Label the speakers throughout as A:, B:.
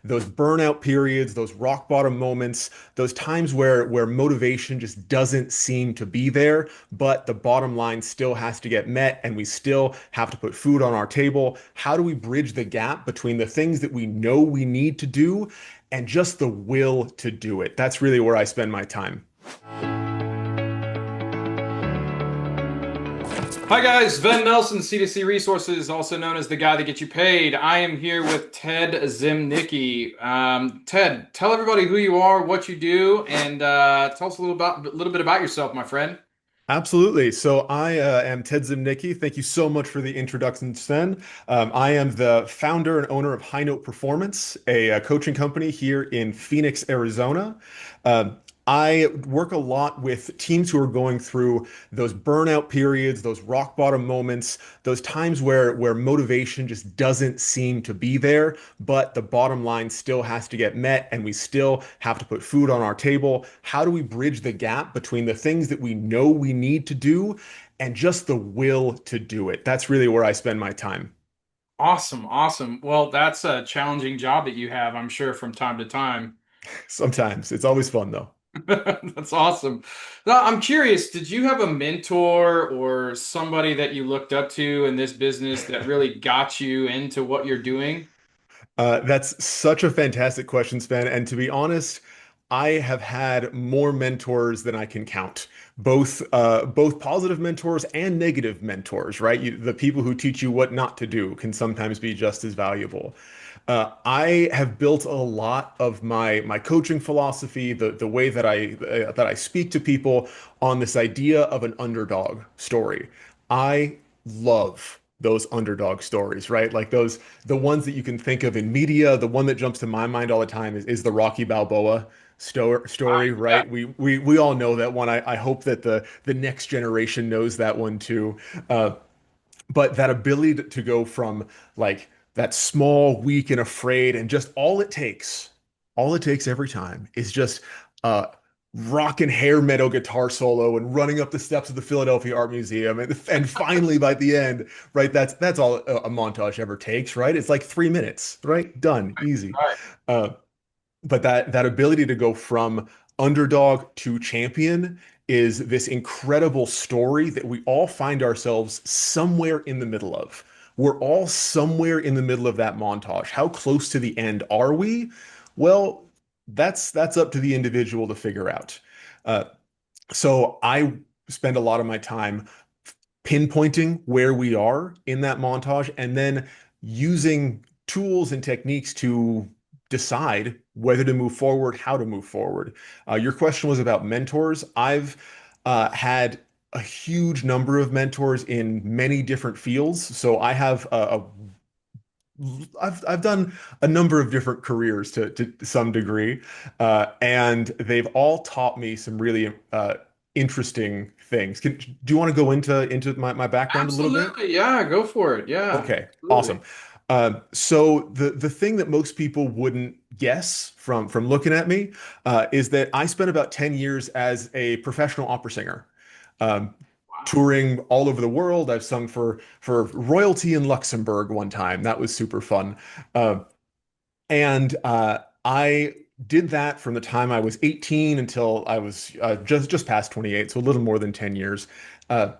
A: those burnout periods, those rock bottom moments, those times where motivation just doesn't seem to be there, but the bottom line still has to get met and we still have to put food on our table. How do we bridge the gap between the things that we know we need to do and just the will to do it? That's really where I spend my time.
B: Hi guys, Sven Nelson, C2C Resources, also known as the guy that gets you paid. I am here with Ted Zimnicki. Ted, tell everybody who you are, what you do, and tell us a little bit about yourself, my friend.
A: Absolutely. So I am Ted Zimnicki. Thank you so much for the introduction, Sven. I am the founder and owner of High Note Performance, a coaching company here in Phoenix, Arizona. Um, I work a lot with teams who are going through those burnout periods, those rock bottom moments, those times where motivation just doesn't seem to be there, but the bottom line still has to get met and we still have to put food on our table. How do we bridge the gap between the things that we know we need to do and just the will to do it? That's really where I spend my time.
B: Awesome, awesome. Well, that's a challenging job that you have, I'm sure, from time to time.
A: Sometimes it's always fun though.
B: That's awesome. Now, I'm curious, did you have a mentor or somebody that you looked up to in this business that really got you into what you're doing?
A: That's such a fantastic question, Sven. And to be honest, I have had more mentors than I can count. Both positive mentors and negative mentors, right? The people who teach you what not to do can sometimes be just as valuable. I have built a lot of my coaching philosophy, the way that I speak to people on this idea of an underdog story. I love those underdog stories, right? Like the ones that you can think of in media. The one that jumps to my mind all the time is the Rocky Balboa story,
B: Yeah.
A: right? We all know that one. I hope that the next generation knows that one too. Uh, but that ability to go from like that small, weak, and afraid, and just all it takes every time is just a rockin' hair metal guitar solo and running up the steps of the Philadelphia Art Museum, and finally by the end, right? That's all a montage ever takes, right? It's like 3 minutes, right? Done, easy.
B: Right.
A: Uh, but that ability to go from underdog to champion is this incredible story that we all find ourselves somewhere in the middle of. We're all somewhere in the middle of that montage. How close to the end are we? Well, that's up to the individual to figure out. Uh, so I spend a lot of my time pinpointing where we are in that montage and then using tools and techniques to decide whether to move forward, how to move forward. Your question was about mentors. I've had a huge number of mentors in many different fields. So I have I've done a number of different careers to some degree, and they've all taught me some really interesting things. Do you want to go into my background a little bit?
B: Absolutely. Yeah, go for it. Yeah,
A: Okay,
B: absolutely.
A: awesome. So the thing that most people wouldn't guess from looking at me is that I spent about 10 years as a professional opera singer. Um,
B: Wow.
A: Touring all over the world. I've sung for royalty in Luxembourg one time. That was super fun. Uh, and I did that from the time I was 18 until I was just past 28, so a little more than 10 years. Uh,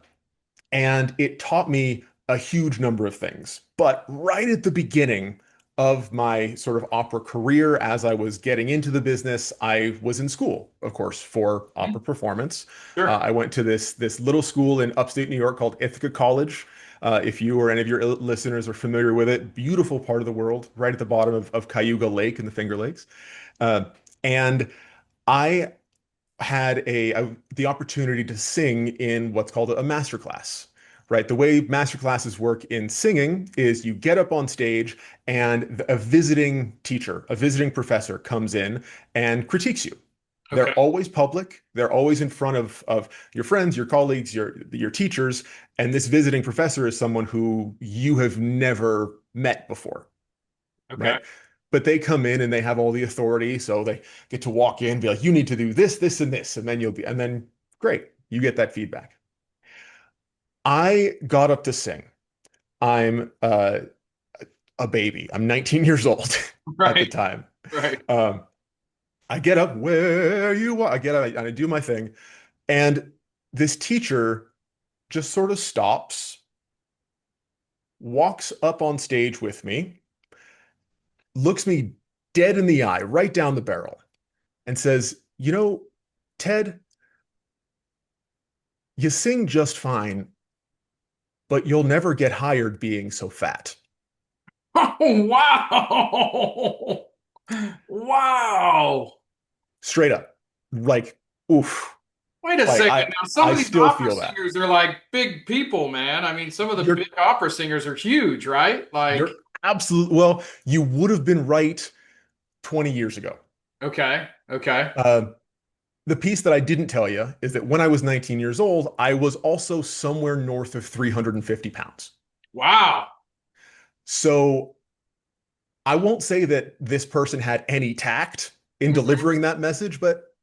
A: and it taught me a huge number of things. But right at the beginning of my sort of opera career, as I was getting into the business, I was in school, of course, for opera
B: Mhm.
A: performance.
B: Sure.
A: I went to this little school in upstate New York called Ithaca College. If you or any of your listeners are familiar with it, beautiful part of the world, right at the bottom of Cayuga Lake and the Finger Lakes. Uh, and I had the opportunity to sing in what's called a master class, right? The way master classes work in singing is you get up on stage and a visiting teacher, a visiting professor comes in and critiques you. They're
B: Okay.
A: always public. They're always in front of your friends, your colleagues, your teachers, and this visiting professor is someone who you have never met before,
B: Okay.
A: right? But they come in and they have all the authority, so they get to walk in, be like, you need to do this, this, and this, and then and then great, you get that feedback. I got up to sing. I'm a baby. I'm 19 years old at the
B: Right.
A: time.
B: Right.
A: Um, I get up where you are. I get up and I do my thing. And this teacher just sort of stops, walks up on stage with me, looks me dead in the eye, right down the barrel, and says, "You know, Ted, you sing just fine, but you'll never get hired being so fat."
B: Oh, wow. Wow.
A: Straight up. Like, oof.
B: Wait a
A: Like
B: second. Now, some
A: I
B: of these
A: still
B: opera
A: feel that.
B: singers are like big people, man. I mean, some of the
A: You're
B: big opera singers are huge, right? Like,
A: you're absolutely well, you would have been right 20 years ago.
B: okay, okay.
A: Uh, the piece that I didn't tell you is that when I was 19 years old, I was also somewhere north of 350 pounds.
B: Wow.
A: So I won't say that this person had any tact in
B: Hmm.
A: delivering that message, but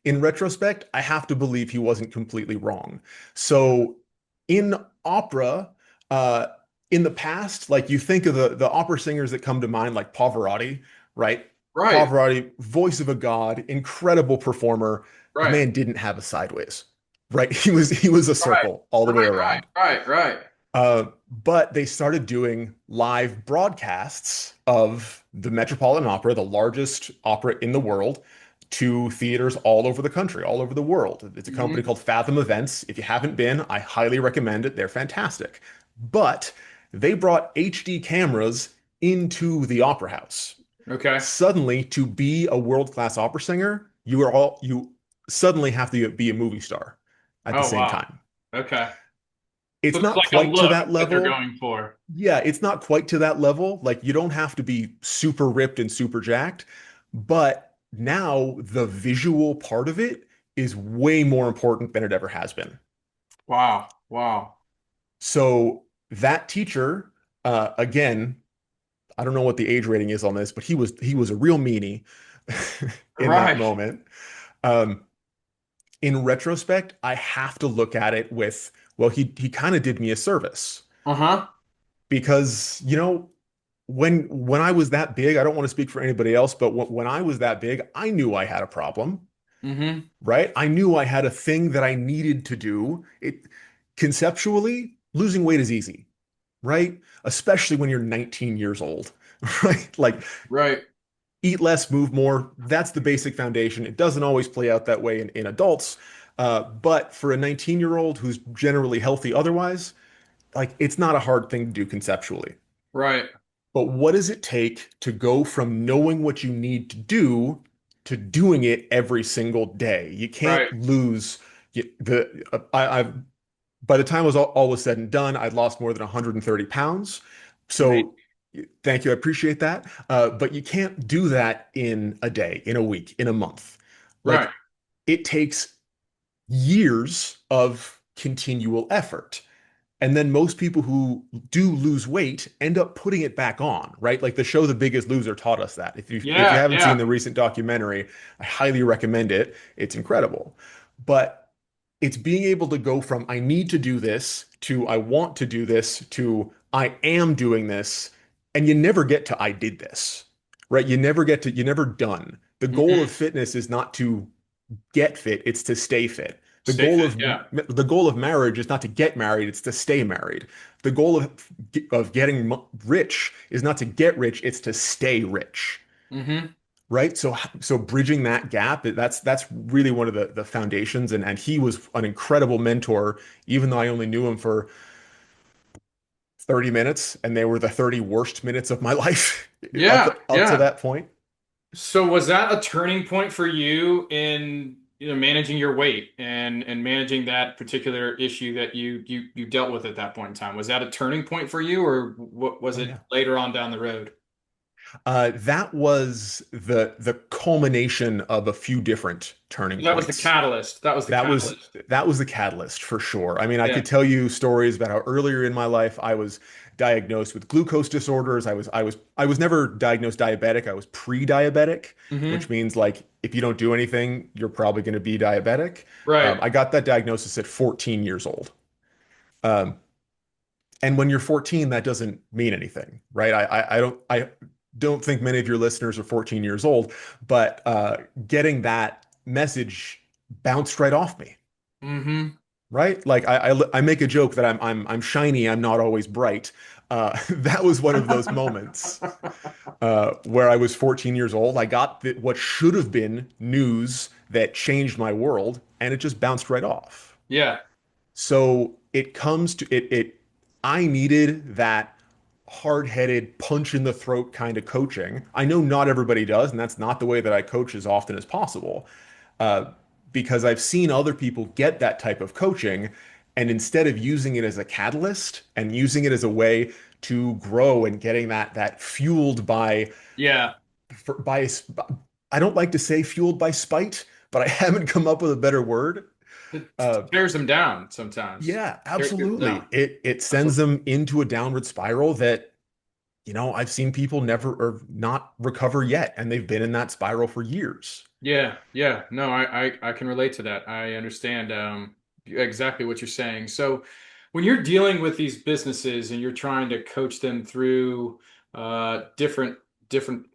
A: in retrospect, I have to believe he wasn't completely wrong. So in opera, uh, in the past, like you think of the opera singers that come to mind, like Pavarotti, right?
B: Right,
A: Pavarotti, voice of a god, incredible performer. The
B: right,
A: man didn't have a sideways, right? He was a
B: right,
A: circle all the way
B: right, right,
A: around.
B: right, right.
A: But they started doing live broadcasts of the Metropolitan Opera, the largest opera in the world, to theaters all over the country, all over the world. It's a company
B: Hmm.
A: called Fathom Events. If you haven't been, I highly recommend it. They're fantastic. But they brought HD cameras into the opera house.
B: Okay.
A: Suddenly, to be a world-class opera singer, you suddenly have to be a movie star at the
B: Oh,
A: same
B: wow.
A: time.
B: Okay. So
A: It's
B: there's
A: not
B: like a
A: quite to
B: look
A: that
B: that they're
A: level.
B: going for.
A: Yeah, it's not quite to that level. Like you don't have to be super ripped and super jacked, but now the visual part of it is way more important than it ever has been.
B: Wow. Wow.
A: So that teacher, again, I don't know what the age rating is on this, but he was a real meanie in that
B: Right.
A: moment. Um, in retrospect, I have to look at it with, well, he kind of did me a service
B: Uh-huh.
A: because when I was that big, I don't want to speak for anybody else, but when I was that big, I knew I had a problem,
B: Hmm.
A: right? I knew I had a thing that I needed to do. It conceptually, losing weight is easy, right? Especially when you're 19 years old, right? Like
B: Right.
A: eat less, move more. That's the basic foundation. It doesn't always play out that way in adults. But for a 19-year-old who's generally healthy otherwise, like it's not a hard thing to do conceptually.
B: Right.
A: But what does it take to go from knowing what you need to do to doing it every single day? You can't
B: Right.
A: lose I've by the time it was all was said and done, I'd lost more than 130 pounds.
B: Amazing.
A: So thank you, I appreciate that. But you can't do that in a day, in a week, in a month.
B: Right.
A: Like it takes years of continual effort. And then most people who do lose weight end up putting it back on, right? Like the show The Biggest Loser taught us that. If you
B: Yeah.
A: haven't seen
B: Yeah.
A: the recent documentary, I highly recommend it. It's incredible. But it's being able to go from I need to do this to I want to do this to I am doing this, and you never get to I did this, right? You're never done. The goal of
B: Hmm.
A: fitness is not to get fit, it's to stay fit. The
B: Stay
A: goal
B: fit.
A: of
B: Yeah.
A: the goal of marriage is not to get married, it's to stay married. The goal of getting rich is not to get rich, it's to stay rich.
B: Hmm.
A: Right? So bridging that gap, that's really one of the foundations and he was an incredible mentor even though I only knew him for 30 minutes and they were the 30 worst minutes of my life
B: Yeah.
A: up to
B: Yeah.
A: that point.
B: So was that a turning point for you in, managing your weight and managing that particular issue that you dealt with at that point in time? Was that a turning point for you, or what was
A: Oh
B: it
A: yeah.
B: later on down the road?
A: That was the culmination of a few different turning
B: That was the
A: points.
B: catalyst. That was the
A: That was
B: catalyst.
A: that was the catalyst for sure. I mean, I
B: Yeah.
A: could tell you stories about how earlier in my life I was diagnosed with glucose disorders. I was never diagnosed diabetic. I was pre-diabetic, which
B: Hmm.
A: means like if you don't do anything, you're probably going to be diabetic.
B: Right.
A: I got that diagnosis at 14 years old. Um, and when you're 14, that doesn't mean anything, right? I don't. don't think many of your listeners are 14 years old, but getting that message bounced right off me,
B: Mm-hmm.
A: right? Like I make a joke that I'm shiny, I'm not always bright. That was one of those moments where I was 14 years old. I got what should have been news that changed my world, and it just bounced right off.
B: Yeah.
A: So it comes to it. I needed that hard-headed, punch in the throat kind of coaching. I know not everybody does, and that's not the way that I coach as often as possible. Uh, because I've seen other people get that type of coaching, and instead of using it as a catalyst and using it as a way to grow and getting that fueled
B: Yeah.
A: by I don't like to say fueled by spite, but I haven't come up with a better word.
B: It
A: Uh,
B: tears them down sometimes.
A: yeah,
B: Tears them
A: absolutely.
B: down.
A: It sends
B: Absolutely.
A: them into a downward spiral that, I've seen people never or not recover yet, and they've been in that spiral for years.
B: Yeah, yeah. No, I can relate to that. I understand exactly what you're saying. So when you're dealing with these businesses and you're trying to coach them through different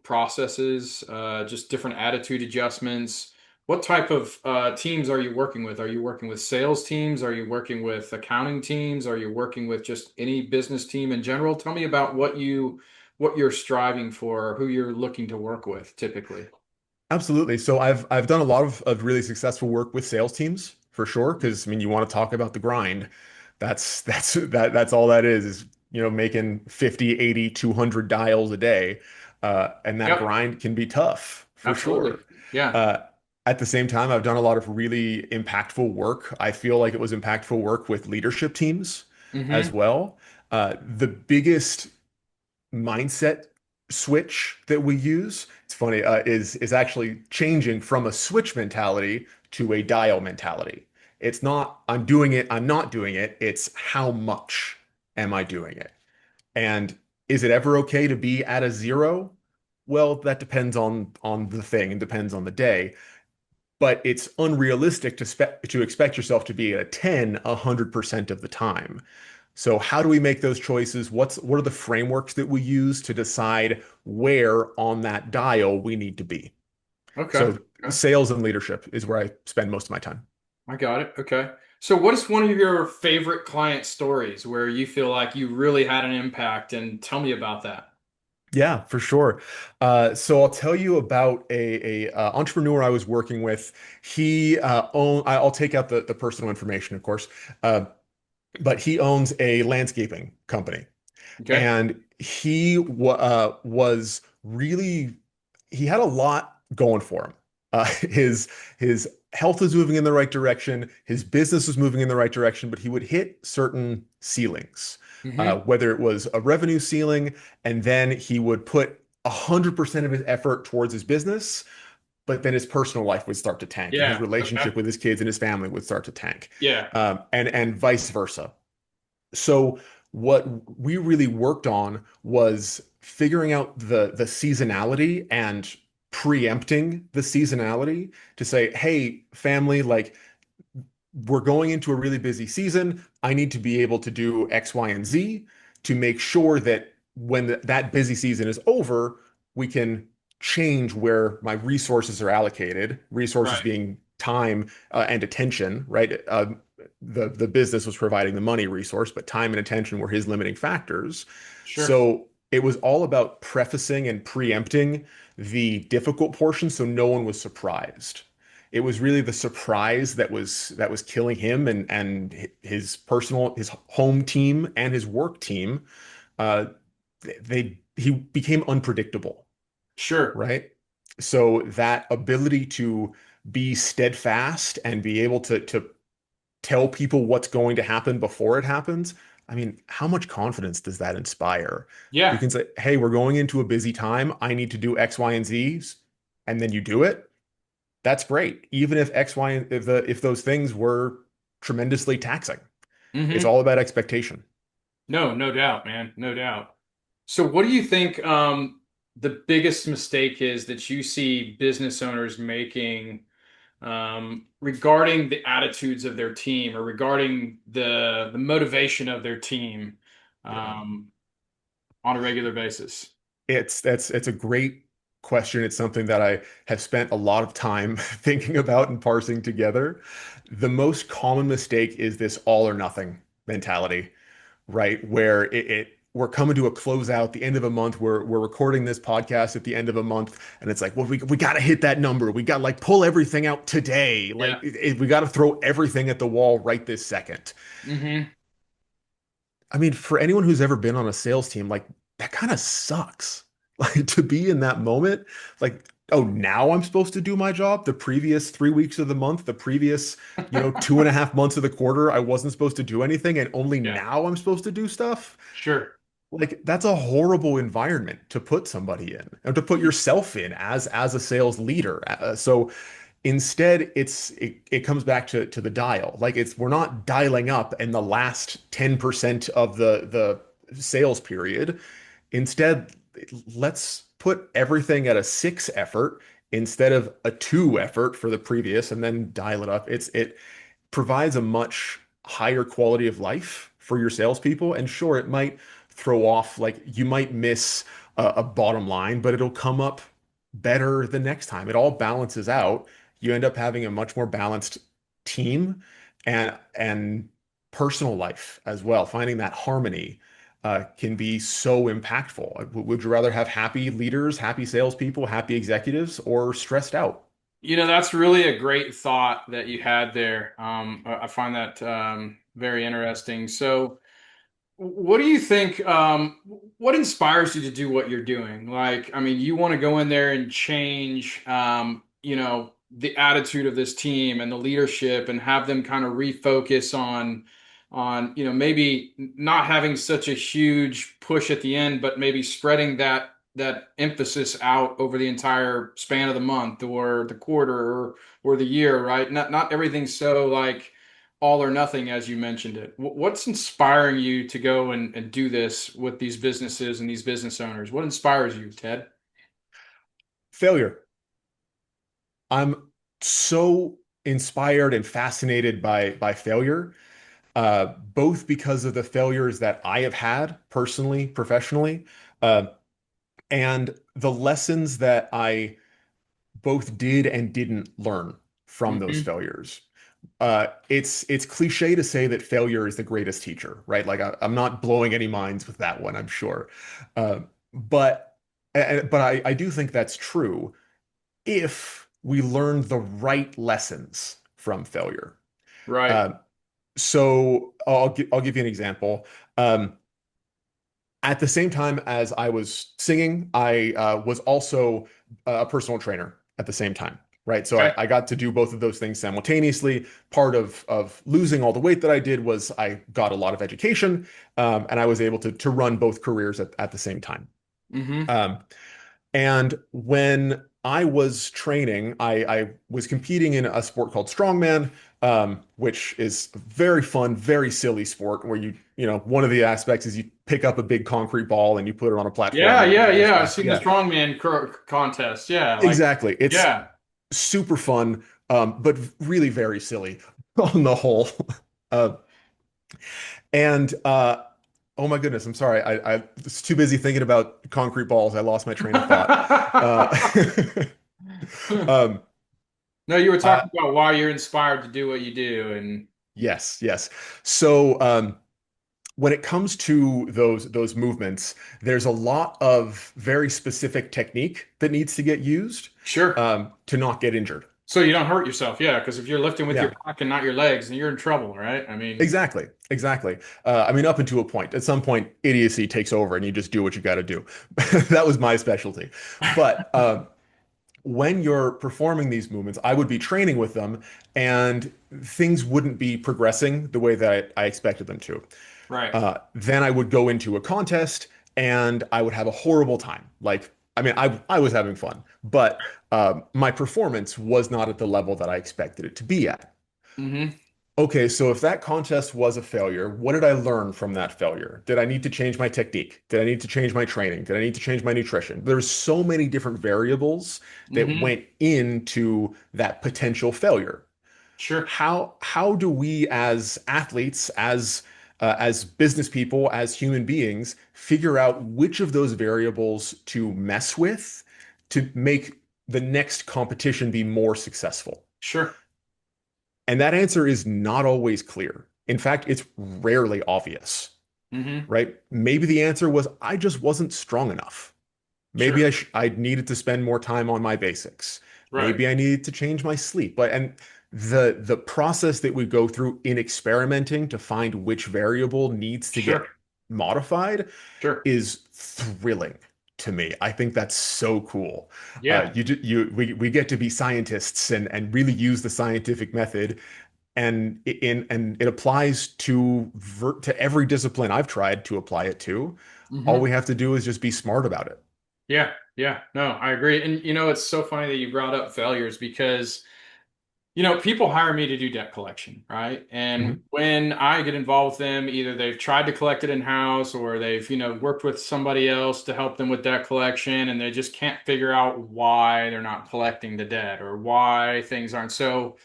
B: processes, just different attitude adjustments, what type of teams are you working with? Are you working with sales teams? Are you working with accounting teams? Are you working with just any business team in general? Tell me about what you're striving for, who you're looking to work with typically.
A: Absolutely. So I've done a lot of really successful work with sales teams for sure. Because I mean, you want to talk about the grind. That's all that is, making 50, 80, 200 dials a day. And that
B: Yep.
A: grind can be tough for
B: Absolutely.
A: sure.
B: Yeah.
A: Uh, at the same time, I've done a lot of really impactful work. I feel like it was impactful work with leadership teams as
B: Hmm.
A: well. The biggest mindset switch that we use, it's funny, is actually changing from a switch mentality to a dial mentality. It's not I'm doing it, I'm not doing it. It's how much am I doing it? And is it ever okay to be at a zero? Well, that depends on the thing and depends on the day, but it's unrealistic to expect yourself to be at a 10 100% of the time. So how do we make those choices? What are the frameworks that we use to decide where on that dial we need to be?
B: Okay.
A: So
B: Okay.
A: sales and leadership is where I spend most of my time.
B: I got it. Okay. So what is one of your favorite client stories where you feel like you really had an impact and tell me about that?
A: Yeah, for sure. So I'll tell you about a entrepreneur I was working with. He I'll take out the personal information, of course, uh, but he owns a landscaping company.
B: Okay.
A: And was really he had a lot going for him. His health was moving in the right direction, his business was moving in the right direction, but he would hit certain ceilings,
B: Hmm.
A: whether it was a revenue ceiling, and then he would put 100% of his effort towards his business, but then his personal life would start to tank, and his
B: Yeah. Okay.
A: relationship with his kids and his family would start to tank,
B: Yeah.
A: and vice versa. So what we really worked on was figuring out the seasonality and preempting the seasonality to say, hey, family, like we're going into a really busy season. I need to be able to do X, Y, and Z to make sure that when that busy season is over, we can change where my resources are allocated, resources
B: Right.
A: being time and attention, right? The business was providing the money resource, but time and attention were his limiting factors.
B: Sure.
A: So it was all about prefacing and preempting the difficult portion so no one was surprised. It was really the surprise that was killing him and his home team and his work team. Uh, he became unpredictable,
B: Sure.
A: right? So that ability to be steadfast and be able to tell people what's going to happen before it happens. I mean, how much confidence does that inspire? You
B: Yeah.
A: can say, "Hey, we're going into a busy time. I need to do X, Y, and Z," and then you do it. That's great. Even if X, Y, and if those things were tremendously taxing. It's
B: Hmm.
A: all about expectation.
B: No, no doubt, man. No doubt. So what do you think the biggest mistake is that you see business owners making regarding the attitudes of their team or regarding the motivation of their team
A: Yeah.
B: um, on a regular basis?
A: It's a great question. It's something that I have spent a lot of time thinking about and parsing together. The most common mistake is this all or nothing mentality, right? Where we're coming to a closeout, the end of a month. We're recording this podcast at the end of a month, and it's like, well, we got to hit that number. We got to like pull everything out today.
B: Yeah.
A: Like we got to throw everything at the wall right this second.
B: Hmm.
A: I mean, for anyone who's ever been on a sales team, like that kind of sucks. Like to be in that moment, like, oh, now I'm supposed to do my job. The previous 3 weeks of the month, the previous, 2.5 months of the quarter, I wasn't supposed to do anything, and only
B: Yeah.
A: now I'm supposed to do stuff.
B: Sure.
A: Like that's a horrible environment to put somebody in and to put yourself in as a sales leader. So instead, it comes back to the dial. Like we're not dialing up in the last 10% of the sales period. Instead, let's put everything at a 6 effort instead of a 2 effort for the previous and then dial it up. It provides a much higher quality of life for your salespeople. And sure, it might throw off, like you might miss a bottom line, but it'll come up better the next time. It all balances out. You end up having a much more balanced team and personal life as well. Finding that harmony can be so impactful. Would you rather have happy leaders, happy salespeople, happy executives, or stressed out?
B: That's really a great thought that you had there. I find that very interesting. So, what do you think? What inspires you to do what you're doing? Like, I mean, you want to go in there and change, the attitude of this team and the leadership, and have them kind of refocus on, maybe not having such a huge push at the end, but maybe spreading that emphasis out over the entire span of the month or the quarter or the year, right? Not everything's so like all or nothing, as you mentioned it. What's inspiring you to go and do this with these businesses and these business owners? What inspires you, Ted?
A: Failure. I'm so inspired and fascinated by failure, both because of the failures that I have had personally, professionally, uh, and the lessons that I both did and didn't learn from those
B: Hmm.
A: failures. It's cliche to say that failure is the greatest teacher, right? Like I'm not blowing any minds with that one, I'm sure. Uh, but but I do think that's true if we learn the right lessons from failure.
B: Right.
A: Uh, so I'll give you an example. At the same time as I was singing, I was also a personal trainer at the same time, right? So
B: Okay.
A: I got to do both of those things simultaneously. Part of losing all the weight that I did was I got a lot of education, and I was able to run both careers at the same time.
B: Hmm.
A: Um, and when I was training, I was competing in a sport called strongman, which is a very fun, very silly sport where one of the aspects is you pick up a big concrete ball and you put it on a platform
B: Yeah,
A: and
B: yeah,
A: you
B: yeah. I've
A: smash.
B: seen the
A: Yeah,
B: strongman contest. Yeah, like,
A: exactly. It's
B: yeah.
A: super fun, but really very silly on the whole. Uh, and oh my goodness, I'm sorry. I was too busy thinking about concrete balls. I lost my train of thought. Uh, um,
B: No, you were
A: uh,
B: talking about why you're inspired to do what you do, and
A: Yes, yes. So when it comes to those movements, there's a lot of very specific technique that needs to get used
B: sure.
A: to not get injured.
B: So you don't hurt yourself, yeah, because if you're lifting with your
A: Yeah,
B: back and not your legs, then you're in trouble, right? I mean,
A: exactly, exactly. I mean, up until a point. At some point, idiocy takes over, and you just do what you got to do. That was my specialty. But when you're performing these movements, I would be training with them, and things wouldn't be progressing the way that I expected them to.
B: right.
A: Then I would go into a contest and I would have a horrible time. Like, I mean, I was having fun, but my performance was not at the level that I expected it to be at.
B: Hmm.
A: Okay, so if that contest was a failure, what did I learn from that failure? Did I need to change my technique? Did I need to change my training? Did I need to change my nutrition? There's so many different variables that
B: Hmm.
A: went into that potential failure.
B: Sure.
A: How do we as athletes, as as business people, as human beings, figure out which of those variables to mess with to make the next competition be more successful.
B: Sure.
A: And that answer is not always clear. In fact, it's rarely obvious,
B: Hmm.
A: right? Maybe the answer was I just wasn't strong enough. Maybe
B: Sure.
A: I needed to spend more time on my basics.
B: Right.
A: Maybe I needed to change my sleep. But and the process that we go through in experimenting to find which variable needs to get
B: Sure.
A: modified
B: Sure.
A: is thrilling to me. I think that's so cool.
B: Yeah.
A: We get to be scientists and really use the scientific method, and it applies to every discipline I've tried to apply it to. All we
B: Hmm.
A: have to do is just be smart about it.
B: Yeah. Yeah. No, I agree. And it's so funny that you brought up failures because people hire me to do debt collection, right? And
A: Mhm.
B: when I get involved with them, either they've tried to collect it in-house or they've, worked with somebody else to help them with debt collection and they just can't figure out why they're not collecting the debt or why things aren't. So,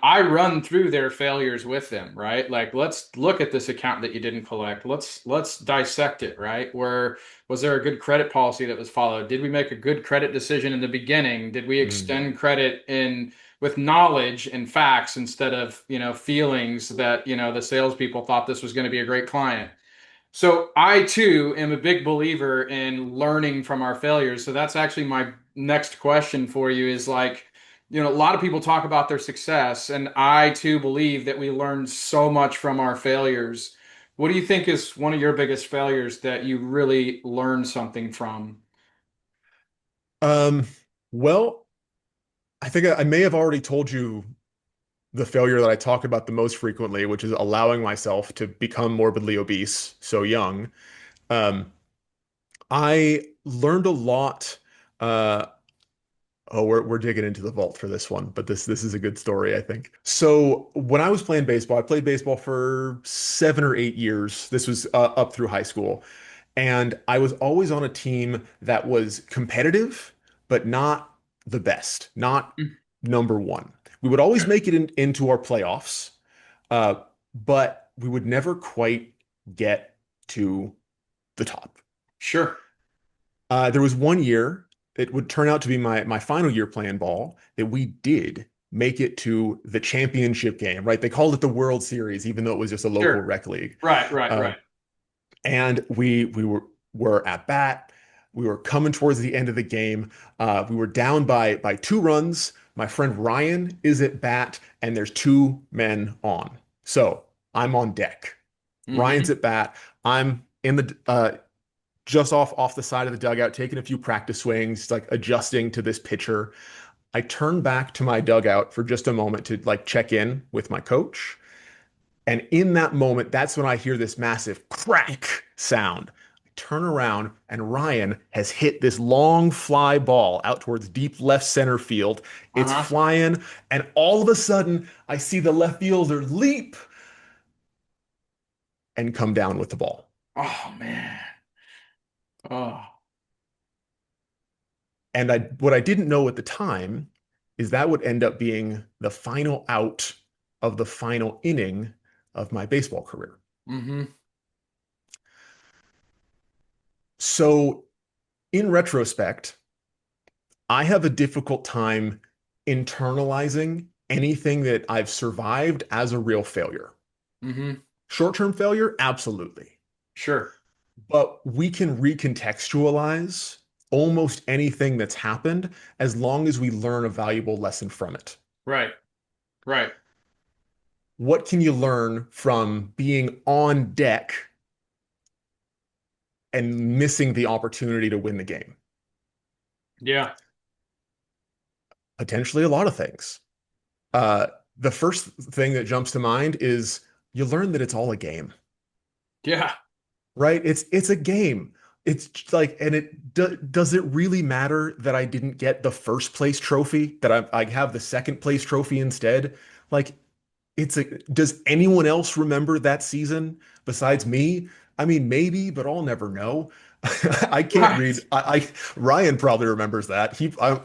B: I run through their failures with them, right? Like, let's look at this account that you didn't collect. Let's dissect it, right? Where was there a good credit policy that was followed? Did we make a good credit decision in the beginning? Did we
A: Mm.
B: extend credit in with knowledge and facts instead of feelings that the salespeople thought this was going to be a great client. So I too am a big believer in learning from our failures. So that's actually my next question for you is like, a lot of people talk about their success, and I too believe that we learn so much from our failures. What do you think is one of your biggest failures that you really learned something from?
A: Um, well, I think I may have already told you the failure that I talk about the most frequently, which is allowing myself to become morbidly obese so young. Um, I learned a lot. Uh, oh, we're digging into the vault for this one, but this is a good story, I think. So when I was playing baseball, I played baseball for 7 or 8 years. This was up through high school, and I was always on a team that was competitive, but not the best, not
B: Mm.
A: number one. We would always
B: Okay.
A: make it into our playoffs, uh, but we would never quite get to the top.
B: Sure.
A: There was one year, it would turn out to be my final year playing ball, that we did make it to the championship game, right? They called it the World Series, even though it was just a local
B: Sure.
A: rec league.
B: Right, right,
A: Uh,
B: right.
A: and we were at bat. We were coming towards the end of the game. We were down by 2 runs. My friend Ryan is at bat, and there's 2 men on. So I'm on deck. Ryan's
B: Hmm.
A: at bat. I'm in the just off the side of the dugout, taking a few practice swings, like adjusting to this pitcher. I turn back to my dugout for just a moment to like check in with my coach. And in that moment, that's when I hear this massive crack sound. I turn around and Ryan has hit this long fly ball out towards deep left center field. It's
B: Uh-huh.
A: flying, and all of a sudden, I see the left fielder leap and come down with the ball.
B: Oh man. Oh.
A: And what I didn't know at the time is that would end up being the final out of the final inning of my baseball career.
B: Hmm.
A: So, in retrospect, I have a difficult time internalizing anything that I've survived as a real failure.
B: Hmm.
A: Short-term failure, absolutely.
B: Sure.
A: But we can recontextualize almost anything that's happened as long as we learn a valuable lesson from it.
B: Right. Right.
A: What can you learn from being on deck and missing the opportunity to win the game?
B: Yeah.
A: Potentially a lot of things. Uh, the first thing that jumps to mind is you learn that it's all a game,
B: Yeah.
A: right? It's a game. It's like, and does it really matter that I didn't get the first place trophy, that I have the second place trophy instead? Like, does anyone else remember that season besides me? I mean, maybe, but I'll never know. I can't read.
B: Right.
A: Ryan probably remembers that.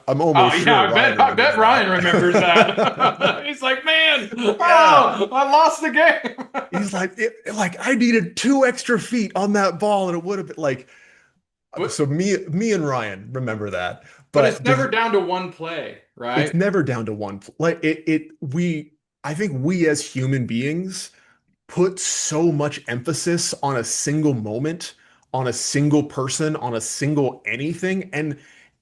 A: I'm
B: Oh
A: almost
B: yeah,
A: sure
B: I
A: Ryan
B: bet I
A: remembers
B: bet Ryan remembers
A: that.
B: that. He's like, man,
A: Yeah.
B: oh, I lost the game.
A: He's like, like I needed 2 extra feet on that ball, and it would have been like.
B: But
A: So me and Ryan remember that,
B: but it's
A: but
B: never
A: does
B: down to one play,
A: it's
B: right?
A: never down to one. Like we. I think we as human beings put so much emphasis on a single moment, on a single person, on a single anything. And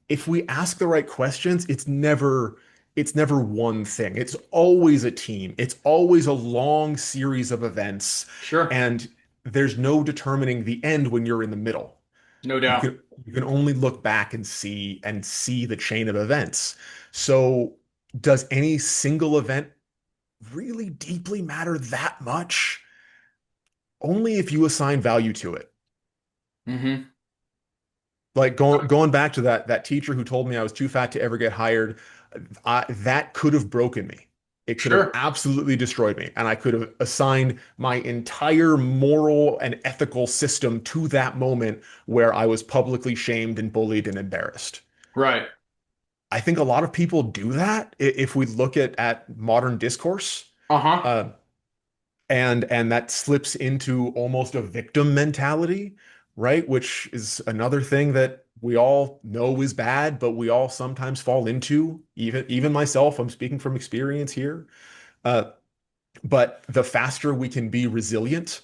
A: if we ask the right questions, it's never one thing. It's always a team. It's always a long series of events.
B: Sure,
A: And there's no determining the end when you're in the middle.
B: no
A: You
B: doubt.
A: can you can only look back and see the chain of events. So does any single event really deeply matter that much? Only if you assign value to it.
B: Hmm.
A: Like going back to that teacher who told me I was too fat to ever get hired, that could have broken me. It could have
B: Sure.
A: absolutely destroyed me, and I could have assigned my entire moral and ethical system to that moment where I was publicly shamed and bullied and embarrassed.
B: Right.
A: I think a lot of people do that if we look at modern discourse.
B: Uh-huh.
A: Uh, and that slips into almost a victim mentality, right? Which is another thing that we all know is bad, but we all sometimes fall into. Even myself, I'm speaking from experience here. Uh, but the faster we can be resilient,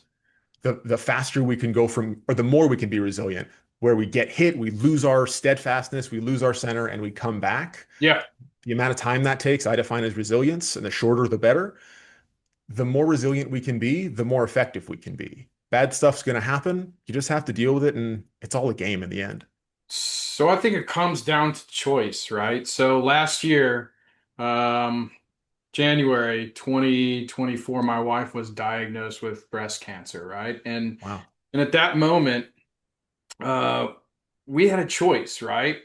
A: the faster we can go from, or the more we can be resilient. Where we get hit, we lose our steadfastness, we lose our center, and we come back.
B: Yeah.
A: The amount of time that takes, I define as resilience, and the shorter, the better. The more resilient we can be, the more effective we can be. Bad stuff's going to happen. You just have to deal with it, and it's all a game in the end.
B: So I think it comes down to choice, right? So last year, um, January 2024, my wife was diagnosed with breast cancer, right?
A: Wow.
B: And at that moment, uh, we had a choice, right?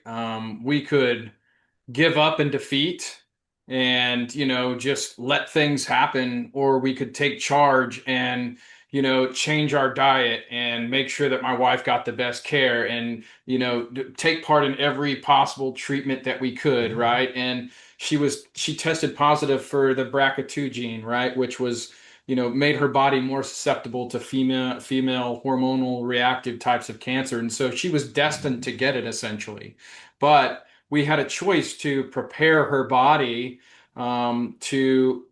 B: We could give up in defeat and, just let things happen, or we could take charge and, change our diet and make sure that my wife got the best care and, take part in every possible treatment that we could, right? And she tested positive for the BRCA2 gene, right? Which was, made her body more susceptible to female hormonal reactive types of cancer. And so she was destined to get it essentially. But we had a choice to prepare her body to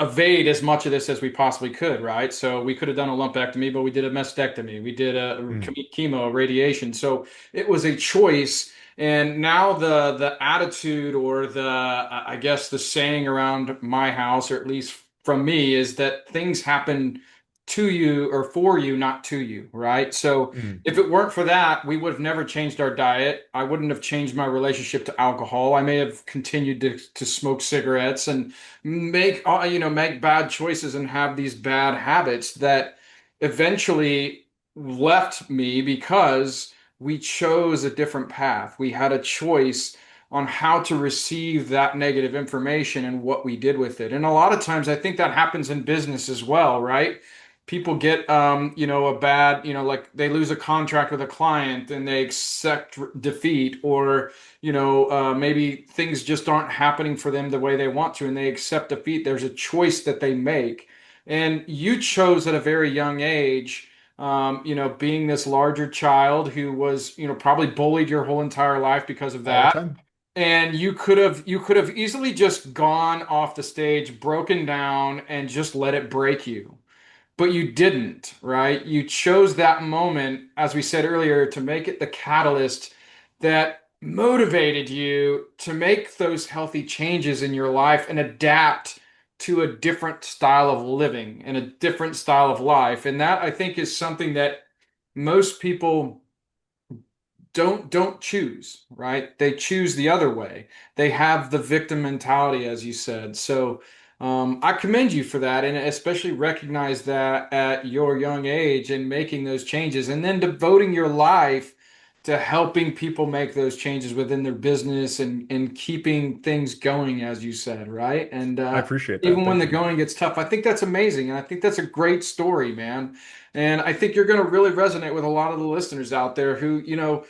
B: evade as much of this as we possibly could, right? So we could have done a lumpectomy, but we did a mastectomy. We did a
A: Mm,
B: chemo, radiation. So it was a choice. And now the attitude or I guess the saying around my house, or at least from me, is that things happen to you or for you, not to you, right? So
A: mm,
B: if it weren't for that, we would have never changed our diet. I wouldn't have changed my relationship to alcohol. I may have continued to smoke cigarettes and make bad choices and have these bad habits that eventually left me because we chose a different path. We had a choice on how to receive that negative information and what we did with it. And a lot of times I think that happens in business as well, right? People get a bad, like they lose a contract with a client and they accept defeat, or maybe things just aren't happening for them the way they want to and they accept defeat. There's a choice that they make. And you chose at a very young age, being this larger child who was, probably bullied your whole entire life because of
A: all the
B: that.
A: time.
B: And you could have easily just gone off the stage, broken down, and just let it break you. But you didn't, right? You chose that moment, as we said earlier, to make it the catalyst that motivated you to make those healthy changes in your life and adapt to a different style of living and a different style of life. And that I think is something that most people don't choose, right? They choose the other way. They have the victim mentality, as you said. So I commend you for that, and especially recognize that at your young age and making those changes, and then devoting your life to helping people make those changes within their business and keeping things going, as you said, right? And
A: I appreciate that.
B: even when
A: Thank
B: the
A: you.
B: going gets tough, I think that's amazing. And I think that's a great story, man. And I think you're going to really resonate with a lot of the listeners out there who,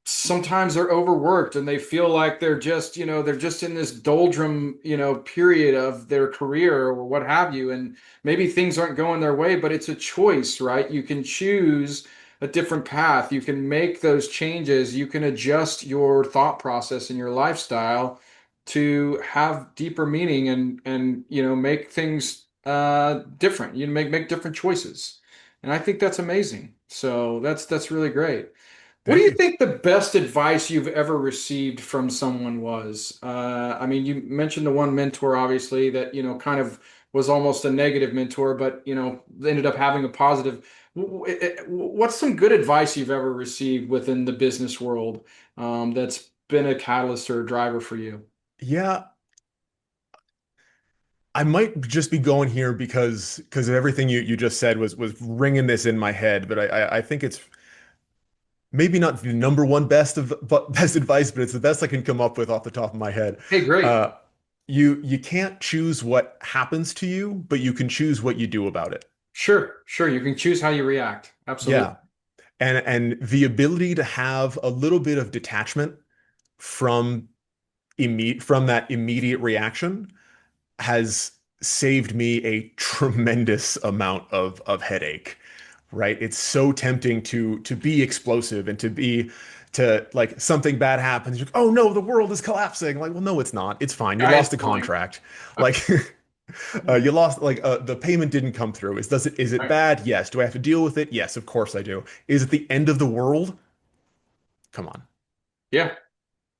B: sometimes they're overworked and they feel like they're just in this doldrum, period of their career or what have you. And maybe things aren't going their way, but it's a choice, right? You can choose a different path. You can make those changes. You can adjust your thought process and your lifestyle to have deeper meaning and make things different. You make different choices. And I think that's amazing. So that's really great. What do
A: Thank
B: you
A: you.
B: think the best advice you've ever received from someone was? I mean, you mentioned the one mentor, obviously, that, kind of was almost a negative mentor, but, ended up having a positive. What's some good advice you've ever received within the business world, that's been a catalyst or a driver for you?
A: Yeah, I might just be going here because of everything you just said was ringing this in my head, but I think it's maybe not the number one best advice, but it's the best I can come up with off the top of my head.
B: Hey, great.
A: Uh, you can't choose what happens to you, but you can choose what you do about it.
B: Sure, sure. You can choose how you react. Absolutely.
A: Yeah, and the ability to have a little bit of detachment from from that immediate reaction has saved me a tremendous amount of headache, right? It's so tempting to be explosive and to like something bad happens. You're like, oh no, the world is collapsing. Like, well, no, it's not. It's fine. You
B: Sky is
A: lost a
B: falling.
A: contract. Like you lost like the payment didn't come through. Is it
B: Right.
A: bad? Yes. Do I have to deal with it? Yes, of course I do. Is it the end of the world? Come on.
B: Yeah.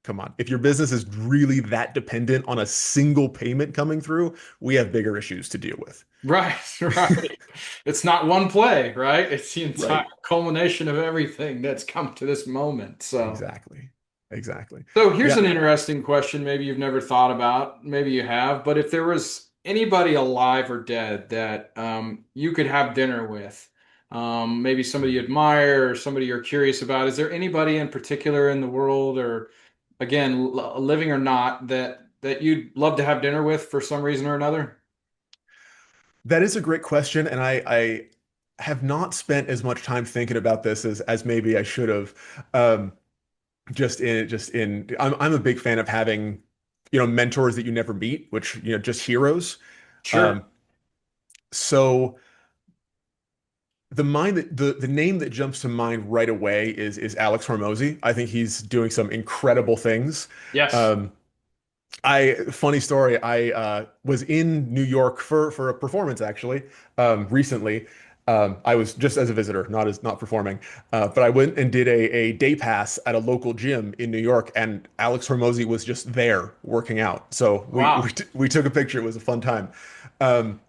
A: Come on. If your business is really that dependent on a single payment coming through, we have bigger issues to deal with.
B: Right, right. It's not one play, right? It's the entire
A: Right.
B: culmination of everything that's come to this moment. So,
A: Exactly. Exactly.
B: so here's
A: Yeah.
B: an interesting question maybe you've never thought about, maybe you have, but if there was anybody alive or dead that you could have dinner with, maybe somebody you admire or somebody you're curious about, is there anybody in particular in the world or again, living or not, that you'd love to have dinner with for some reason or another?
A: That is a great question, and I have not spent as much time thinking about this as maybe I should have. Um, I'm a big fan of having, mentors that you never meet, which, just heroes.
B: Sure.
A: Um, so the name that jumps to mind right away is Alex Hormozy. I think he's doing some incredible things.
B: Yes.
A: Um, funny story. I was in New York for a performance actually recently. I was just as a visitor, not performing. But I went and did a day pass at a local gym in New York, and Alex Hormozy was just there working out. So
B: Wow.
A: we took a picture. It was a fun time. Um,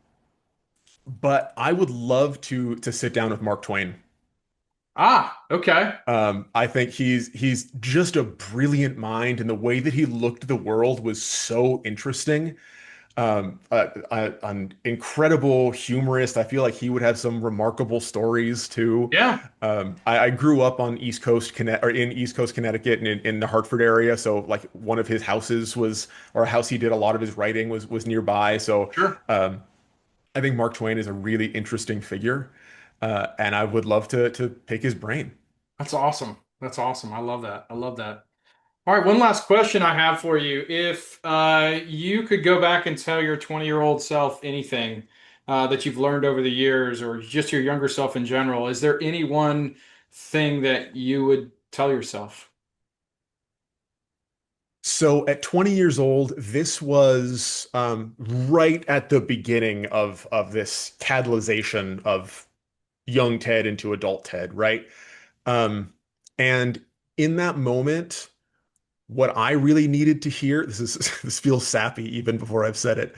A: but I would love to sit down with Mark Twain.
B: Ah, okay.
A: I think he's just a brilliant mind, and the way that he looked at the world was so interesting. An incredible humorist. I feel like he would have some remarkable stories too.
B: Yeah,
A: I grew up on East Coast or in East Coast Connecticut and in the Hartford area. So like one of his houses was, or a house he did a lot of his writing was nearby. So
B: sure.
A: um, I think Mark Twain is a really interesting figure, and I would love to pick his brain.
B: That's awesome. That's awesome. I love that. I love that. All right, one last question I have for you. If you could go back and tell your 20-year-old self anything that you've learned over the years, or just your younger self in general, is there any one thing that you would tell yourself?
A: So at 20 years old, this was right at the beginning of this catalyzation of young Ted into adult Ted, right? Um, and in that moment, what I really needed to hear, this feels sappy even before I've said it,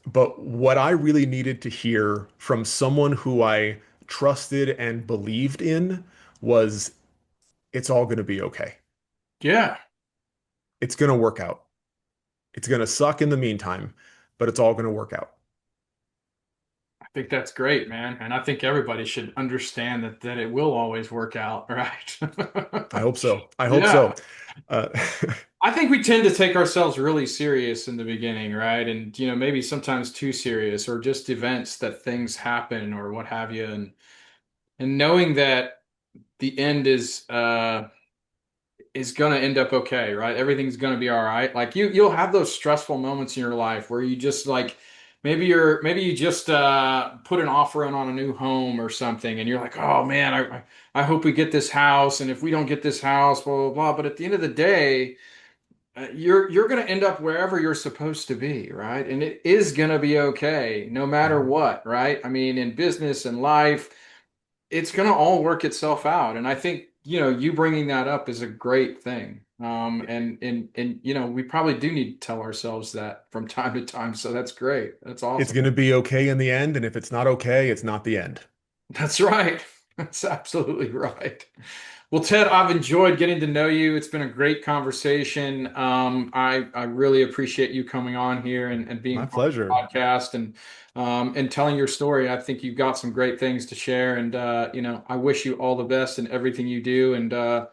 A: but what I really needed to hear from someone who I trusted and believed in was, it's all going to be okay.
B: Yeah.
A: It's going to work out. It's going to suck in the meantime, but it's all going to work out.
B: I think that's great, man. And I think everybody should understand that it will always work out, right?
A: I hope so. I hope
B: Yeah.
A: so. Uh,
B: I think we tend to take ourselves really serious in the beginning, right? And maybe sometimes too serious, or just events that things happen or what have you. And knowing that the end is gonna end up okay, right? Everything's gonna be all right. Like you'll have those stressful moments in your life where you just like maybe you just put an offer in on a new home or something, and you're like, oh man, I hope we get this house, and if we don't get this house, blah blah blah. But at the end of the day, you're gonna end up wherever you're supposed to be, right? And it is gonna be okay, no matter
A: Mhm.
B: what, right? I mean, in business and life it's going to all work itself out. And I think, you bringing that up is a great thing. And we probably do need to tell ourselves that from time to time. So that's great. That's
A: It's
B: awesome.
A: going to be okay in the end, and if it's not okay, it's not the end.
B: That's right. That's absolutely right. Well, Ted, I've enjoyed getting to know you. It's been a great conversation. I really appreciate you coming on here and being
A: My
B: part of
A: pleasure.
B: the podcast and telling your story. I think you've got some great things to share, and I wish you all the best in everything you do. And I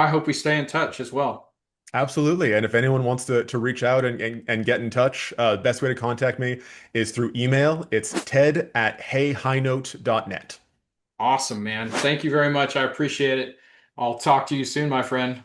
B: hope we stay in touch as well.
A: Absolutely. And if anyone wants to reach out and get in touch, best way to contact me is through email. It's ted@heyhighnote.net.
B: Awesome, man. Thank you very much. I appreciate it. I'll talk to you soon, my friend.